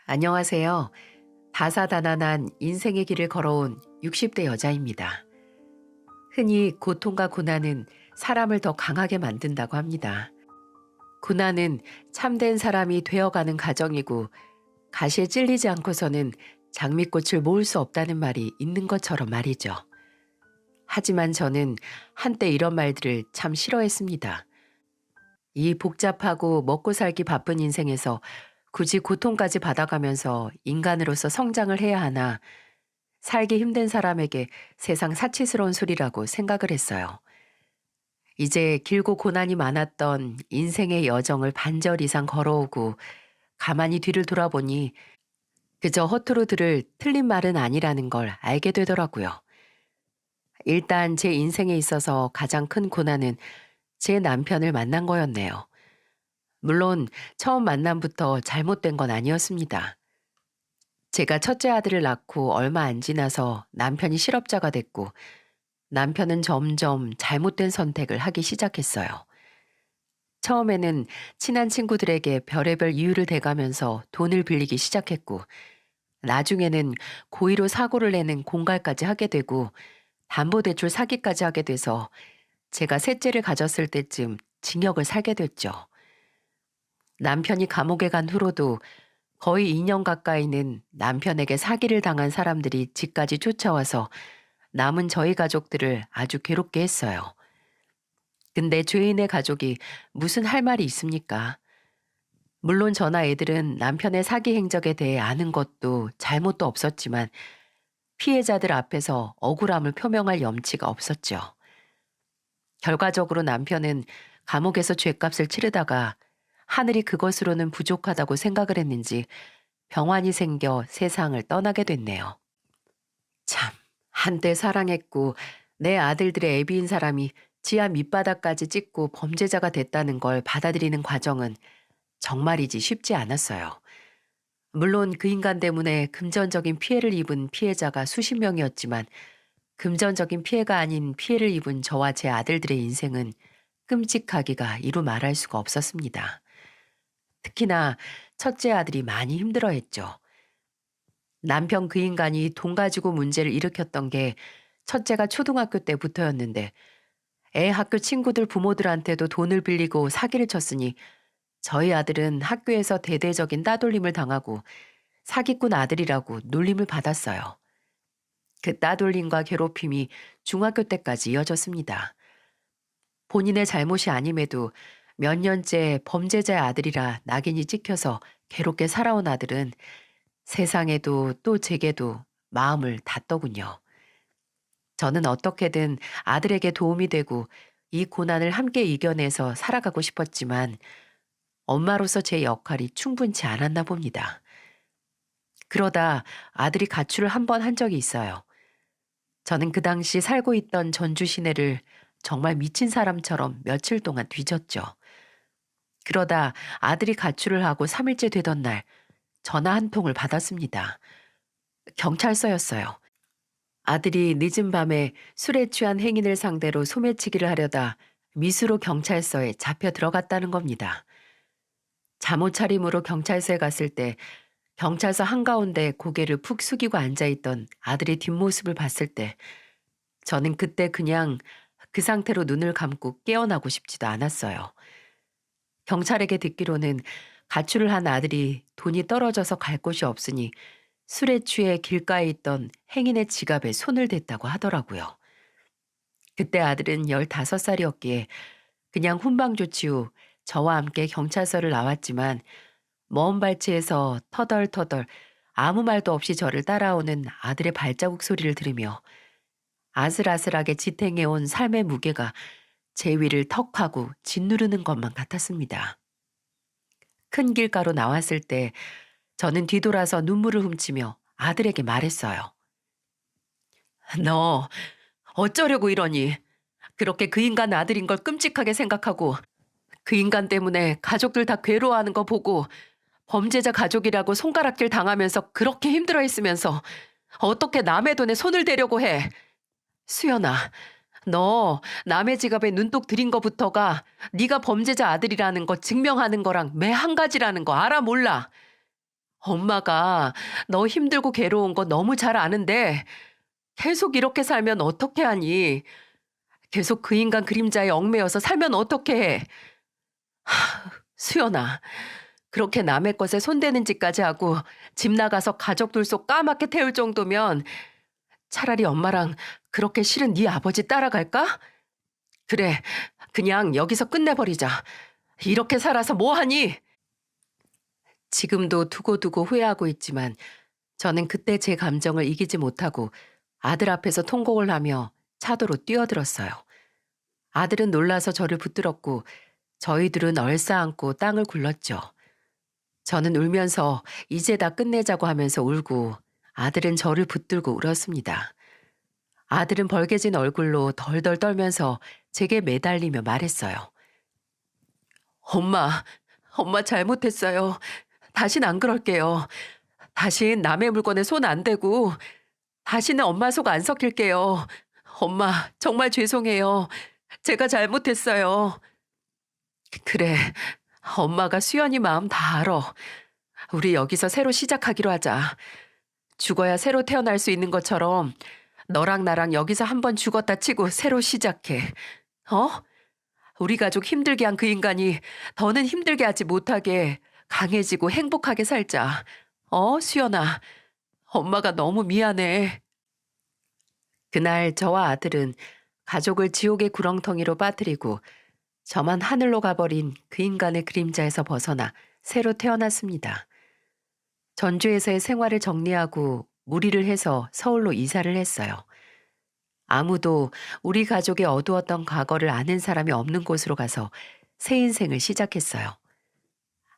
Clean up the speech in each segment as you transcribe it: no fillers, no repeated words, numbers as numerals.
안녕하세요. 다사다난한 인생의 길을 걸어온 60대 여자입니다. 흔히 고통과 고난은 사람을 더 강하게 만든다고 합니다. 고난은 참된 사람이 되어가는 과정이고 가시에 찔리지 않고서는 장미꽃을 모을 수 없다는 말이 있는 것처럼 말이죠. 하지만 저는 한때 이런 말들을 참 싫어했습니다. 이 복잡하고 먹고 살기 바쁜 인생에서 굳이 고통까지 받아가면서 인간으로서 성장을 해야 하나 살기 힘든 사람에게 세상 사치스러운 소리라고 생각을 했어요. 이제 길고 고난이 많았던 인생의 여정을 반절 이상 걸어오고 가만히 뒤를 돌아보니 그저 허투루 들을 틀린 말은 아니라는 걸 알게 되더라고요. 일단 제 인생에 있어서 가장 큰 고난은 제 남편을 만난 거였네요. 물론 처음 만남부터 잘못된 건 아니었습니다. 제가 첫째 아들을 낳고 얼마 안 지나서 남편이 실업자가 됐고 남편은 점점 잘못된 선택을 하기 시작했어요. 처음에는 친한 친구들에게 별의별 이유를 대가면서 돈을 빌리기 시작했고 나중에는 고의로 사고를 내는 공갈까지 하게 되고 담보대출 사기까지 하게 돼서 제가 셋째를 가졌을 때쯤 징역을 살게 됐죠. 남편이 감옥에 간 후로도 거의 2년 가까이는 남편에게 사기를 당한 사람들이 집까지 쫓아와서 남은 저희 가족들을 아주 괴롭게 했어요. 근데 죄인의 가족이 무슨 할 말이 있습니까? 물론 저나 애들은 남편의 사기 행적에 대해 아는 것도 잘못도 없었지만 피해자들 앞에서 억울함을 표명할 염치가 없었죠. 결과적으로 남편은 감옥에서 죗값을 치르다가 하늘이 그것으로는 부족하다고 생각을 했는지 병환이 생겨 세상을 떠나게 됐네요. 참, 한때 사랑했고 내 아들들의 애비인 사람이 지하 밑바닥까지 찍고 범죄자가 됐다는 걸 받아들이는 과정은 정말이지 쉽지 않았어요. 물론 그 인간 때문에 금전적인 피해를 입은 피해자가 수십 명이었지만 금전적인 피해가 아닌 피해를 입은 저와 제 아들들의 인생은 끔찍하기가 이루 말할 수가 없었습니다. 특히나 첫째 아들이 많이 힘들어했죠. 남편 그 인간이 돈 가지고 문제를 일으켰던 게 첫째가 초등학교 때부터였는데 애 학교 친구들 부모들한테도 돈을 빌리고 사기를 쳤으니 저희 아들은 학교에서 대대적인 따돌림을 당하고 사기꾼 아들이라고 놀림을 받았어요. 그 따돌림과 괴롭힘이 중학교 때까지 이어졌습니다. 본인의 잘못이 아님에도 몇 년째 범죄자의 아들이라 낙인이 찍혀서 괴롭게 살아온 아들은 세상에도 또 제게도 마음을 닫더군요. 저는 어떻게든 아들에게 도움이 되고 이 고난을 함께 이겨내서 살아가고 싶었지만 엄마로서 제 역할이 충분치 않았나 봅니다. 그러다 아들이 가출을 한 번 한 적이 있어요. 저는 그 당시 살고 있던 전주 시내를 정말 미친 사람처럼 며칠 동안 뒤졌죠. 그러다 아들이 가출을 하고 3일째 되던 날 전화 한 통을 받았습니다. 경찰서였어요. 아들이 늦은 밤에 술에 취한 행인을 상대로 소매치기를 하려다 미수로 경찰서에 잡혀 들어갔다는 겁니다. 잠옷 차림으로 경찰서에 갔을 때 경찰서 한가운데 고개를 푹 숙이고 앉아있던 아들의 뒷모습을 봤을 때 저는 그때 그냥 그 상태로 눈을 감고 깨어나고 싶지도 않았어요. 경찰에게 듣기로는 가출을 한 아들이 돈이 떨어져서 갈 곳이 없으니 술에 취해 길가에 있던 행인의 지갑에 손을 댔다고 하더라고요. 그때 아들은 15살이었기에 그냥 훈방 조치 후 저와 함께 경찰서를 나왔지만 먼 발치에서 터덜터덜 아무 말도 없이 저를 따라오는 아들의 발자국 소리를 들으며 아슬아슬하게 지탱해온 삶의 무게가 제 위를 턱하고 짓누르는 것만 같았습니다. 큰 길가로 나왔을 때 저는 뒤돌아서 눈물을 훔치며 아들에게 말했어요. 너 어쩌려고 이러니? 그렇게 그 인간 아들인 걸 끔찍하게 생각하고 그 인간 때문에 가족들 다 괴로워하는 거 보고 범죄자 가족이라고 손가락질 당하면서 그렇게 힘들어했으면서 어떻게 남의 돈에 손을 대려고 해? 수연아, 너 남의 지갑에 눈독 들인 거부터가 네가 범죄자 아들이라는 거 증명하는 거랑 매 한 가지라는 거 알아 몰라? 엄마가 너 힘들고 괴로운 거 너무 잘 아는데 계속 이렇게 살면 어떻게 하니? 계속 그 인간 그림자에 얽매여서 살면 어떻게 해? 수연아, 그렇게 남의 것에 손대는 짓까지 하고 집 나가서 가족들 속 까맣게 태울 정도면 차라리 엄마랑 그렇게 싫은 네 아버지 따라갈까? 그래, 그냥 여기서 끝내버리자. 이렇게 살아서 뭐 하니? 지금도 두고두고 후회하고 있지만 저는 그때 제 감정을 이기지 못하고 아들 앞에서 통곡을 하며 차도로 뛰어들었어요. 아들은 놀라서 저를 붙들었고 저희들은 얼싸안고 땅을 굴렀죠. 저는 울면서 이제 다 끝내자고 하면서 울고 아들은 저를 붙들고 울었습니다. 아들은 벌개진 얼굴로 덜덜 떨면서 제게 매달리며 말했어요. 엄마, 엄마 잘못했어요. 다신 안 그럴게요. 다신 남의 물건에 손 안 대고 다시는 엄마 속 안 섞일게요. 엄마, 정말 죄송해요. 제가 잘못했어요. 그래, 엄마가 수연이 마음 다 알아. 우리 여기서 새로 시작하기로 하자. 죽어야 새로 태어날 수 있는 것처럼 너랑 나랑 여기서 한번 죽었다 치고 새로 시작해. 어? 우리 가족 힘들게 한 그 인간이 더는 힘들게 하지 못하게 강해지고 행복하게 살자. 수연아. 엄마가 너무 미안해. 그날 저와 아들은 가족을 지옥의 구렁텅이로 빠뜨리고 저만 하늘로 가버린 그 인간의 그림자에서 벗어나 새로 태어났습니다. 전주에서의 생활을 정리하고 무리를 해서 서울로 이사를 했어요. 아무도 우리 가족의 어두웠던 과거를 아는 사람이 없는 곳으로 가서 새 인생을 시작했어요.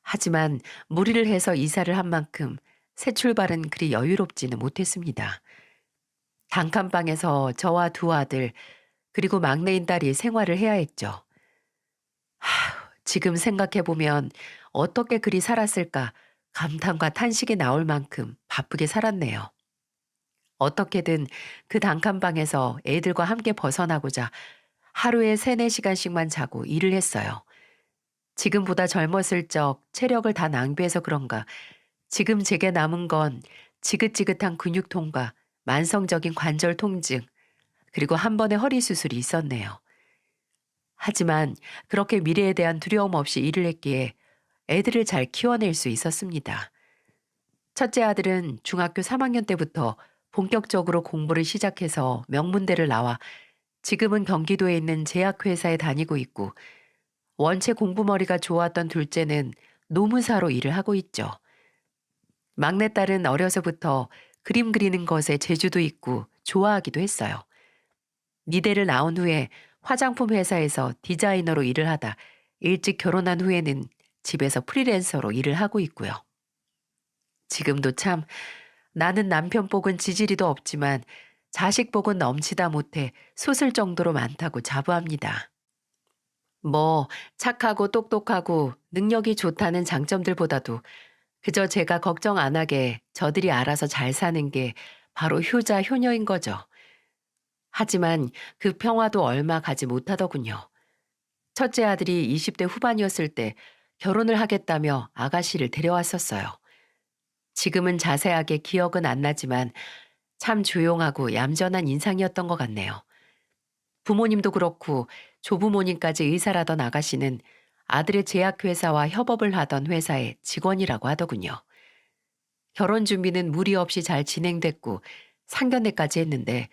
하지만 무리를 해서 이사를 한 만큼 새 출발은 그리 여유롭지는 못했습니다. 단칸방에서 저와 두 아들 그리고 막내인 딸이 생활을 해야 했죠. 지금 생각해보면 어떻게 그리 살았을까 감탄과 탄식이 나올 만큼 바쁘게 살았네요. 어떻게든 그 단칸방에서 애들과 함께 벗어나고자 하루에 3-4시간씩만 자고 일을 했어요. 지금보다 젊었을 적 체력을 다 낭비해서 그런가 지금 제게 남은 건 지긋지긋한 근육통과 만성적인 관절 통증 그리고 한 번의 허리 수술이 있었네요. 하지만 그렇게 미래에 대한 두려움 없이 일을 했기에 애들을 잘 키워낼 수 있었습니다. 첫째 아들은 중학교 3학년 때부터 본격적으로 공부를 시작해서 명문대를 나와 지금은 경기도에 있는 제약회사에 다니고 있고 원체 공부머리가 좋았던 둘째는 노무사로 일을 하고 있죠. 막내딸은 어려서부터 그림 그리는 것에 재주도 있고 좋아하기도 했어요. 미대를 나온 후에 화장품 회사에서 디자이너로 일을 하다 일찍 결혼한 후에는 집에서 프리랜서로 일을 하고 있고요. 지금도 참 나는 남편 복은 지지리도 없지만 자식 복은 넘치다 못해 솟을 정도로 많다고 자부합니다. 뭐 착하고 똑똑하고 능력이 좋다는 장점들보다도 그저 제가 걱정 안 하게 저들이 알아서 잘 사는 게 바로 효자 효녀인 거죠. 하지만 그 평화도 얼마 가지 못하더군요. 첫째 아들이 20대 후반이었을 때 결혼을 하겠다며 아가씨를 데려왔었어요. 지금은 자세하게 기억은 안 나지만 참 조용하고 얌전한 인상이었던 것 같네요. 부모님도 그렇고 조부모님까지 의사라던 아가씨는 아들의 제약회사와 협업을 하던 회사의 직원이라고 하더군요. 결혼 준비는 무리 없이 잘 진행됐고 상견례까지 했는데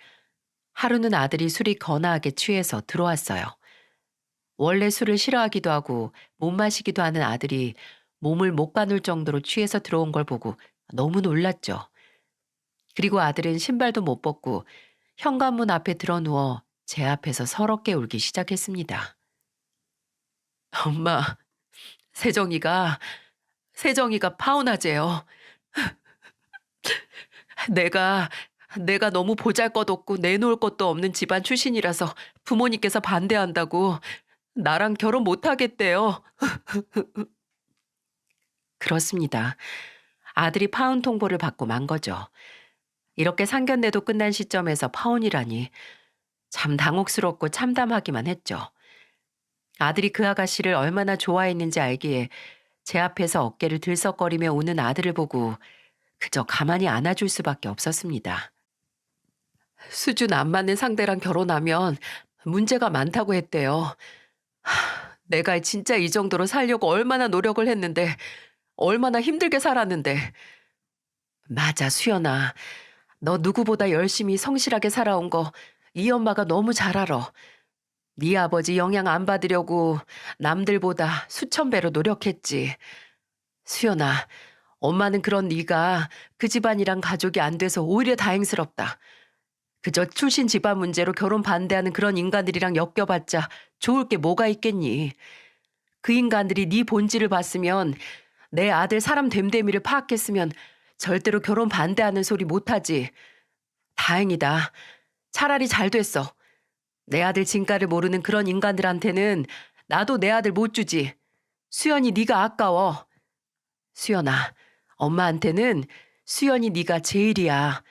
하루는 아들이 술이 거나하게 취해서 들어왔어요. 원래 술을 싫어하기도 하고 못 마시기도 하는 아들이 몸을 못 가눌 정도로 취해서 들어온 걸 보고 너무 놀랐죠. 그리고 아들은 신발도 못 벗고 현관문 앞에 드러누워 제 앞에서 서럽게 울기 시작했습니다. 엄마, 세정이가 파혼하재요. 내가 너무 보잘것없고 내놓을 것도 없는 집안 출신이라서 부모님께서 반대한다고 나랑 결혼 못 하겠대요. 그렇습니다. 아들이 파혼 통보를 받고 만 거죠. 이렇게 상견례도 끝난 시점에서 파혼이라니 참 당혹스럽고 참담하기만 했죠. 아들이 그 아가씨를 얼마나 좋아했는지 알기에 제 앞에서 어깨를 들썩거리며 우는 아들을 보고 그저 가만히 안아줄 수밖에 없었습니다. 수준 안 맞는 상대랑 결혼하면 문제가 많다고 했대요. 내가 진짜 이 정도로 살려고 얼마나 노력을 했는데, 얼마나 힘들게 살았는데. 맞아, 수연아. 너 누구보다 열심히 성실하게 살아온 거 이 엄마가 너무 잘 알아. 네 아버지 영향 안 받으려고 남들보다 수천 배로 노력했지. 수연아, 엄마는 그런 네가 그 집안이랑 가족이 안 돼서 오히려 다행스럽다. 그저 출신 집안 문제로 결혼 반대하는 그런 인간들이랑 엮여봤자 좋을 게 뭐가 있겠니. 그 인간들이 네 본질을 봤으면, 내 아들 사람 됨됨이를 파악했으면 절대로 결혼 반대하는 소리 못하지. 다행이다. 차라리 잘 됐어. 내 아들 진가를 모르는 그런 인간들한테는 나도 내 아들 못 주지. 수연이 네가 아까워. 수연아, 엄마한테는 수연이 네가 제일이야.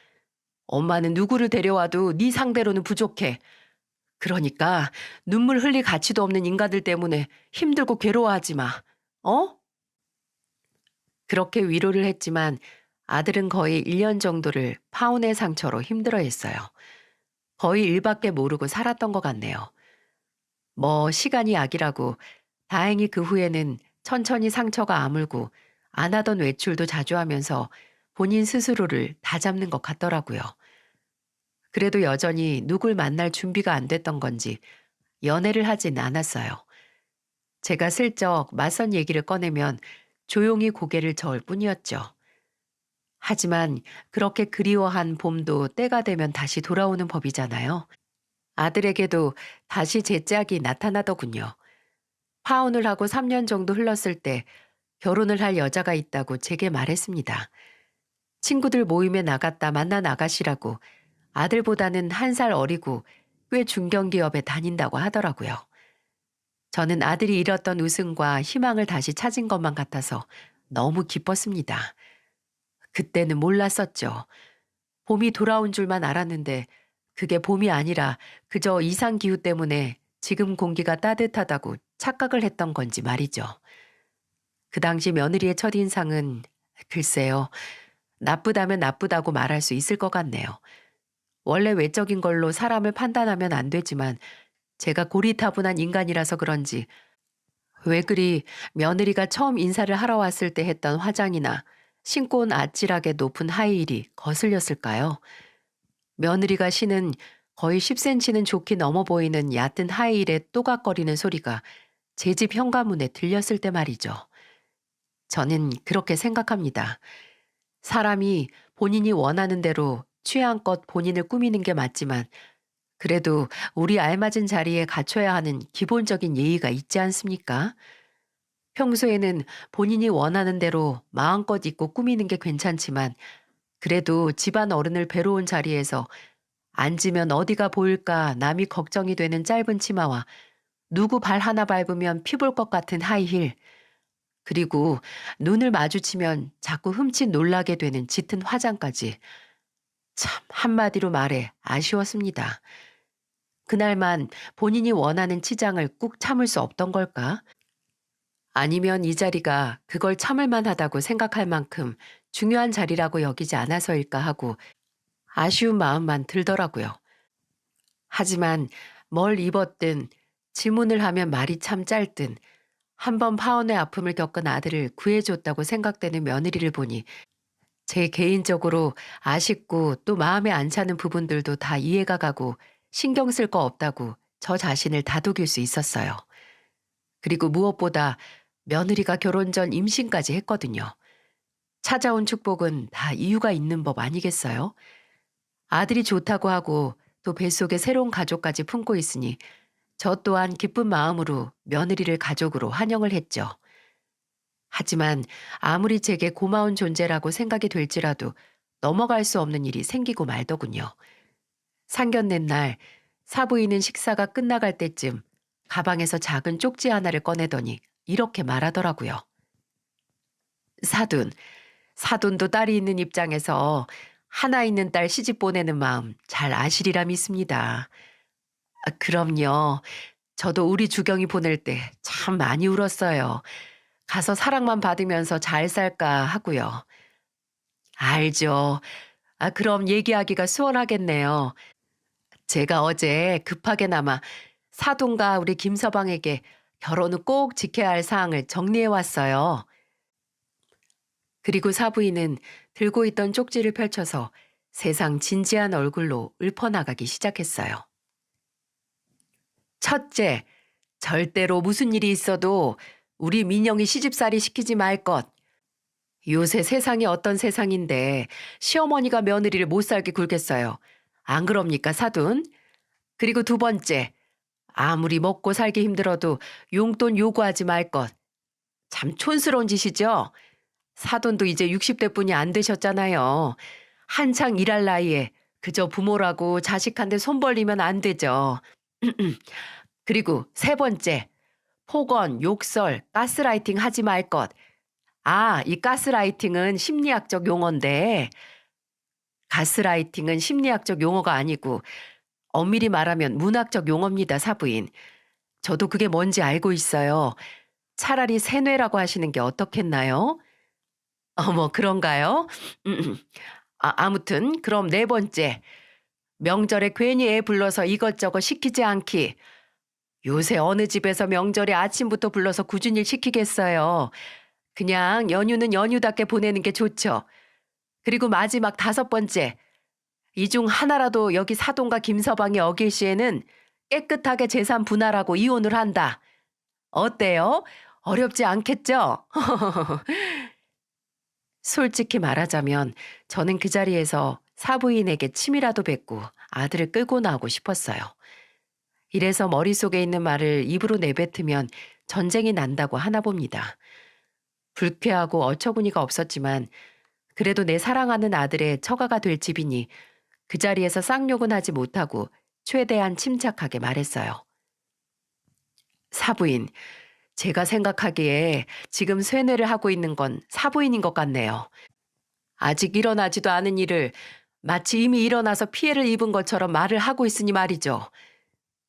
엄마는 누구를 데려와도 네 상대로는 부족해. 그러니까 눈물 흘릴 가치도 없는 인간들 때문에 힘들고 괴로워하지 마. 어? 그렇게 위로를 했지만 아들은 거의 1년 정도를 파혼의 상처로 힘들어했어요. 거의 일밖에 모르고 살았던 것 같네요. 뭐 시간이 약이라고 다행히 그 후에는 천천히 상처가 아물고 안 하던 외출도 자주 하면서 본인 스스로를 다잡는 것 같더라고요. 그래도 여전히 누굴 만날 준비가 안 됐던 건지 연애를 하진 않았어요. 제가 슬쩍 맞선 얘기를 꺼내면 조용히 고개를 저을 뿐이었죠. 하지만 그렇게 그리워한 봄도 때가 되면 다시 돌아오는 법이잖아요. 아들에게도 다시 제 짝이 나타나더군요. 파혼을 하고 3년 정도 흘렀을 때 결혼을 할 여자가 있다고 제게 말했습니다. 친구들 모임에 나갔다 만난 아가씨라고, 아들보다는 1살 어리고 꽤 중견기업에 다닌다고 하더라고요. 저는 아들이 잃었던 웃음과 희망을 다시 찾은 것만 같아서 너무 기뻤습니다. 그때는 몰랐었죠. 봄이 돌아온 줄만 알았는데 그게 봄이 아니라 그저 이상기후 때문에 지금 공기가 따뜻하다고 착각을 했던 건지 말이죠. 그 당시 며느리의 첫인상은 글쎄요, 나쁘다면 나쁘다고 말할 수 있을 것 같네요. 원래 외적인 걸로 사람을 판단하면 안 되지만 제가 고리타분한 인간이라서 그런지 왜 그리 며느리가 처음 인사를 하러 왔을 때 했던 화장이나 신고 온 아찔하게 높은 하이힐이 거슬렸을까요? 며느리가 신은 거의 10cm는 좋게 넘어 보이는 얕은 하이힐의 또각거리는 소리가 제 집 현관문에 들렸을 때 말이죠. 저는 그렇게 생각합니다. 사람이 본인이 원하는 대로 취향껏 본인을 꾸미는 게 맞지만 그래도 우리 알맞은 자리에 갖춰야 하는 기본적인 예의가 있지 않습니까? 평소에는 본인이 원하는 대로 마음껏 입고 꾸미는 게 괜찮지만 그래도 집안 어른을 뵈러온 자리에서 앉으면 어디가 보일까 남이 걱정이 되는 짧은 치마와 누구 발 하나 밟으면 피 볼 것 같은 하이힐, 그리고 눈을 마주치면 자꾸 흠칫 놀라게 되는 짙은 화장까지, 참 한마디로 말해 아쉬웠습니다. 그날만 본인이 원하는 치장을 꾹 참을 수 없던 걸까? 아니면 이 자리가 그걸 참을 만하다고 생각할 만큼 중요한 자리라고 여기지 않아서일까 하고 아쉬운 마음만 들더라고요. 하지만 뭘 입었든 질문을 하면 말이 참 짧든 한 번 파혼의 아픔을 겪은 아들을 구해줬다고 생각되는 며느리를 보니 제 개인적으로 아쉽고 또 마음에 안 차는 부분들도 다 이해가 가고 신경 쓸 거 없다고 저 자신을 다독일 수 있었어요. 그리고 무엇보다 며느리가 결혼 전 임신까지 했거든요. 찾아온 축복은 다 이유가 있는 법 아니겠어요? 아들이 좋다고 하고 또 뱃속에 새로운 가족까지 품고 있으니 저 또한 기쁜 마음으로 며느리를 가족으로 환영을 했죠. 하지만 아무리 제게 고마운 존재라고 생각이 될지라도 넘어갈 수 없는 일이 생기고 말더군요. 상견례 날 사부인은 식사가 끝나갈 때쯤 가방에서 작은 쪽지 하나를 꺼내더니 이렇게 말하더라고요. 사돈, 사돈도 딸이 있는 입장에서 하나 있는 딸 시집 보내는 마음 잘 아시리라 믿습니다. 그럼요. 저도 우리 주경이 보낼 때 참 많이 울었어요. 가서 사랑만 받으면서 잘 살까 하고요. 알죠. 아, 그럼 얘기하기가 수월하겠네요. 제가 어제 급하게나마 사돈과 우리 김서방에게 결혼 후 꼭 지켜야 할 사항을 정리해 왔어요. 그리고 사부인은 들고 있던 쪽지를 펼쳐서 세상 진지한 얼굴로 읊어나가기 시작했어요. 첫째, 절대로 무슨 일이 있어도 우리 민영이 시집살이 시키지 말 것. 요새 세상이 어떤 세상인데 시어머니가 며느리를 못 살게 굴겠어요. 안 그럽니까, 사돈? 그리고 두 번째, 아무리 먹고 살기 힘들어도 용돈 요구하지 말 것. 참 촌스러운 짓이죠? 사돈도 이제 60대뿐이 안 되셨잖아요. 한창 일할 나이에 그저 부모라고 자식한테 손 벌리면 안 되죠. 그리고 세 번째, 폭언, 욕설, 가스라이팅 하지 말 것. 아, 이 가스라이팅은 심리학적 용어인데, 가스라이팅은 심리학적 용어가 아니고 엄밀히 말하면 문학적 용어입니다, 사부인. 저도 그게 뭔지 알고 있어요. 차라리 세뇌라고 하시는 게 어떻겠나요? 어머, 그런가요? 아무튼 그럼 네 번째. 명절에 괜히 애 불러서 이것저것 시키지 않기. 요새 어느 집에서 명절에 아침부터 불러서 굳은 일 시키겠어요. 그냥 연휴는 연휴답게 보내는 게 좋죠. 그리고 마지막 다섯 번째. 이 중 하나라도 여기 사돈과 김서방이 어길 시에는 깨끗하게 재산 분할하고 이혼을 한다. 어때요? 어렵지 않겠죠? 솔직히 말하자면 저는 그 자리에서 사부인에게 침이라도 뱉고 아들을 끌고 나오고 싶었어요. 이래서 머릿속에 있는 말을 입으로 내뱉으면 전쟁이 난다고 하나 봅니다. 불쾌하고 어처구니가 없었지만 그래도 내 사랑하는 아들의 처가가 될 집이니 그 자리에서 쌍욕은 하지 못하고 최대한 침착하게 말했어요. 사부인, 제가 생각하기에 지금 쇠뇌를 하고 있는 건 사부인인 것 같네요. 아직 일어나지도 않은 일을 마치 이미 일어나서 피해를 입은 것처럼 말을 하고 있으니 말이죠.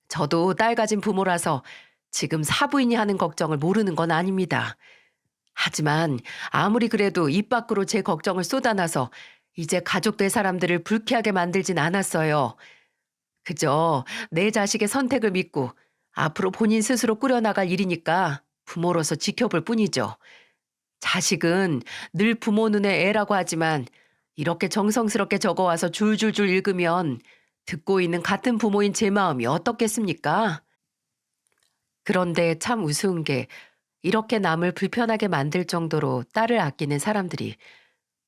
저도 딸 가진 부모라서 지금 사부인이 하는 걱정을 모르는 건 아닙니다. 하지만 아무리 그래도 입 밖으로 제 걱정을 쏟아놔서 이제 가족 될 사람들을 불쾌하게 만들진 않았어요. 그저 내 자식의 선택을 믿고 앞으로 본인 스스로 꾸려나갈 일이니까 부모로서 지켜볼 뿐이죠. 자식은 늘 부모 눈에 애라고 하지만 이렇게 정성스럽게 적어와서 줄줄줄 읽으면 듣고 있는 같은 부모인 제 마음이 어떻겠습니까? 그런데 참 우스운 게 이렇게 남을 불편하게 만들 정도로 딸을 아끼는 사람들이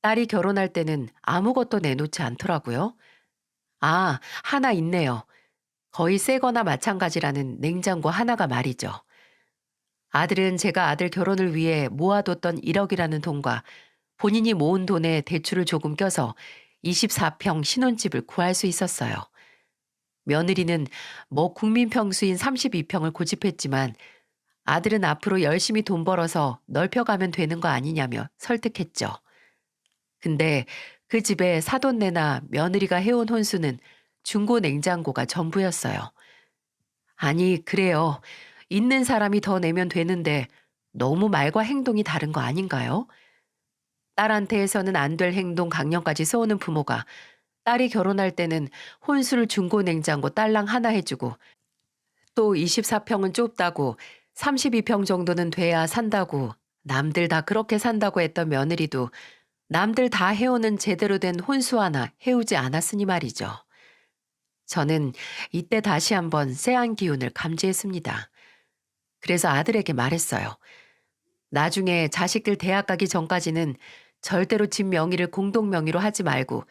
딸이 결혼할 때는 아무것도 내놓지 않더라고요. 아, 하나 있네요. 거의 새거나 마찬가지라는 냉장고 하나가 말이죠. 아들은 제가 아들 결혼을 위해 모아뒀던 1억이라는 돈과 본인이 모은 돈에 대출을 조금 껴서 24평 신혼집을 구할 수 있었어요. 며느리는 뭐 국민평수인 32평을 고집했지만 아들은 앞으로 열심히 돈 벌어서 넓혀가면 되는 거 아니냐며 설득했죠. 근데 그 집에 사돈네나 며느리가 해온 혼수는 중고 냉장고가 전부였어요. 아니, 그래요. 있는 사람이 더 내면 되는데 너무 말과 행동이 다른 거 아닌가요? 딸한테 해서는 안 될 행동 강령까지 써오는 부모가 딸이 결혼할 때는 혼수를 중고 냉장고 딸랑 하나 해주고 또 24평은 좁다고 32평 정도는 돼야 산다고 남들 다 그렇게 산다고 했던 며느리도 남들 다 해오는 제대로 된 혼수 하나 해오지 않았으니 말이죠. 저는 이때 다시 한번 쎄한 기운을 감지했습니다. 그래서 아들에게 말했어요. 나중에 자식들 대학 가기 전까지는 절대로 집 명의를 공동 명의로 하지 말고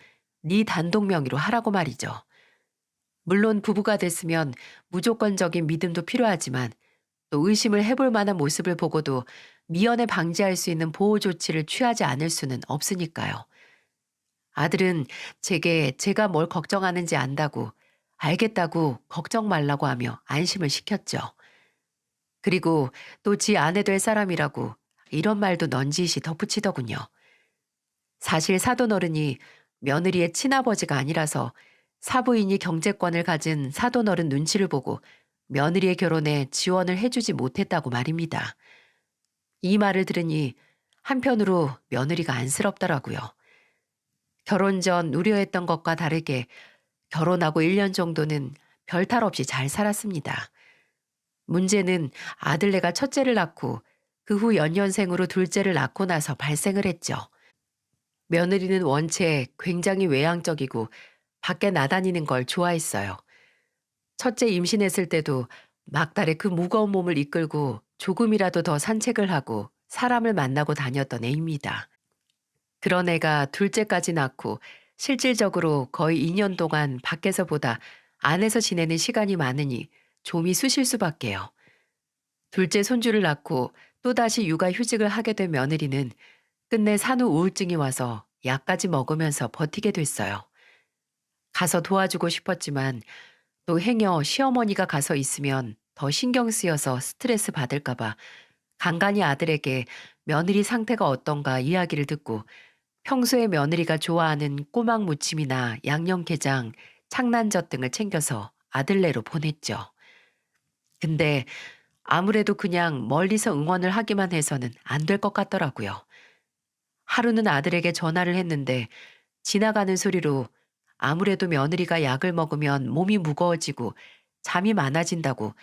네 단독 명의로 하라고 말이죠. 물론 부부가 됐으면 무조건적인 믿음도 필요하지만 또 의심을 해볼 만한 모습을 보고도 미연에 방지할 수 있는 보호 조치를 취하지 않을 수는 없으니까요. 아들은 제게 제가 뭘 걱정하는지 안다고 알겠다고 걱정 말라고 하며 안심을 시켰죠. 그리고 또 지 아내 될 사람이라고 이런 말도 넌지시 덧붙이더군요. 사실 사돈어른이 며느리의 친아버지가 아니라서 사부인이 경제권을 가진 사돈어른 눈치를 보고 며느리의 결혼에 지원을 해주지 못했다고 말입니다. 이 말을 들으니 한편으로 며느리가 안쓰럽더라고요. 결혼 전 우려했던 것과 다르게 결혼하고 1년 정도는 별탈 없이 잘 살았습니다. 문제는 아들네가 첫째를 낳고 그 후 연년생으로 둘째를 낳고 나서 발생을 했죠. 며느리는 원체 굉장히 외향적이고 밖에 나다니는 걸 좋아했어요. 첫째 임신했을 때도 막달에 그 무거운 몸을 이끌고 조금이라도 더 산책을 하고 사람을 만나고 다녔던 애입니다. 그런 애가 둘째까지 낳고 실질적으로 거의 2년 동안 밖에서보다 안에서 지내는 시간이 많으니 좀이 쑤실 수밖에요. 둘째 손주를 낳고 또다시 육아휴직을 하게 된 며느리는 끝내 산후 우울증이 와서 약까지 먹으면서 버티게 됐어요. 가서 도와주고 싶었지만 또 행여 시어머니가 가서 있으면 더 신경 쓰여서 스트레스 받을까봐 간간히 아들에게 며느리 상태가 어떤가 이야기를 듣고 평소에 며느리가 좋아하는 꼬막 무침이나 양념게장, 창난젓 등을 챙겨서 아들네로 보냈죠. 근데 아무래도 그냥 멀리서 응원을 하기만 해서는 안 될 것 같더라고요. 하루는 아들에게 전화를 했는데 지나가는 소리로 아무래도 며느리가 약을 먹으면 몸이 무거워지고 잠이 많아진다고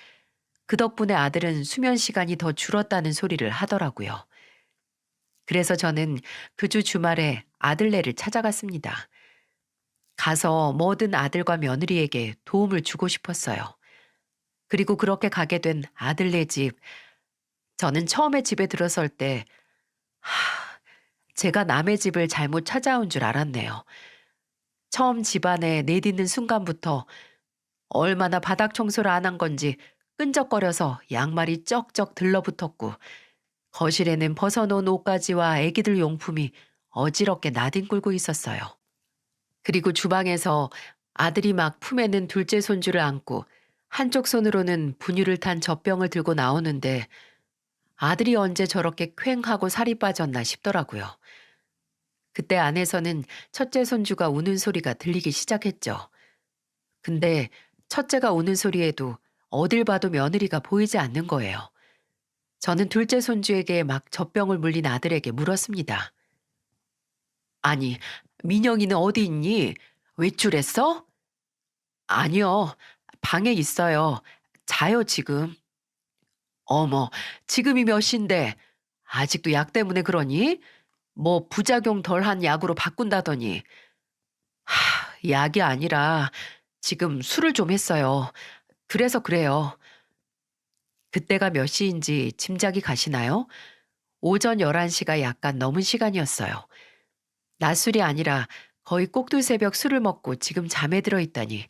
그 덕분에 아들은 수면 시간이 더 줄었다는 소리를 하더라고요. 그래서 저는 그 주 주말에 아들네를 찾아갔습니다. 가서 뭐든 아들과 며느리에게 도움을 주고 싶었어요. 그리고 그렇게 가게 된 아들네 집. 저는 처음에 집에 들어설 때, 제가 남의 집을 잘못 찾아온 줄 알았네요. 처음 집안에 내딛는 순간부터 얼마나 바닥 청소를 안 한 건지 끈적거려서 양말이 쩍쩍 들러붙었고, 거실에는 벗어놓은 옷가지와 애기들 용품이 어지럽게 나뒹굴고 있었어요. 그리고 주방에서 아들이 막 품에는 둘째 손주를 안고 한쪽 손으로는 분유를 탄 젖병을 들고 나오는데 아들이 언제 저렇게 퀭하고 살이 빠졌나 싶더라고요. 그때 안에서는 첫째 손주가 우는 소리가 들리기 시작했죠. 근데 첫째가 우는 소리에도 어딜 봐도 며느리가 보이지 않는 거예요. 저는 둘째 손주에게 막 젖병을 물린 아들에게 물었습니다. 아니, 민영이는 어디 있니? 외출했어? 아니요, 방에 있어요. 자요, 지금. 어머, 지금이 몇 시인데 아직도 약 때문에 그러니? 뭐 부작용 덜한 약으로 바꾼다더니. 약이 아니라 지금 술을 좀 했어요. 그래서 그래요. 그때가 몇 시인지 짐작이 가시나요? 오전 11시가 약간 넘은 시간이었어요. 낮술이 아니라 거의 꼭두새벽 술을 먹고 지금 잠에 들어 있다니.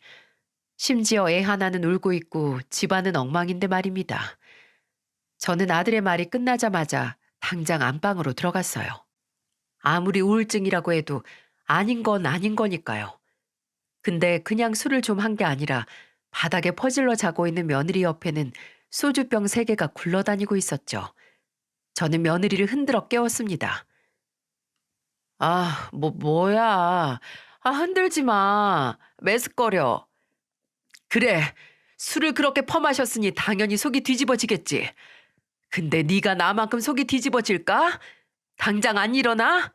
심지어 애 하나는 울고 있고 집안은 엉망인데 말입니다. 저는 아들의 말이 끝나자마자 당장 안방으로 들어갔어요. 아무리 우울증이라고 해도 아닌 건 아닌 거니까요. 근데 그냥 술을 좀 한 게 아니라 바닥에 퍼질러 자고 있는 며느리 옆에는 소주병 3개가 굴러다니고 있었죠. 저는 며느리를 흔들어 깨웠습니다. 뭐야. 흔들지 마. 메스꺼려. 그래, 술을 그렇게 퍼마셨으니 당연히 속이 뒤집어지겠지. 근데 네가 나만큼 속이 뒤집어질까? 당장 안 일어나?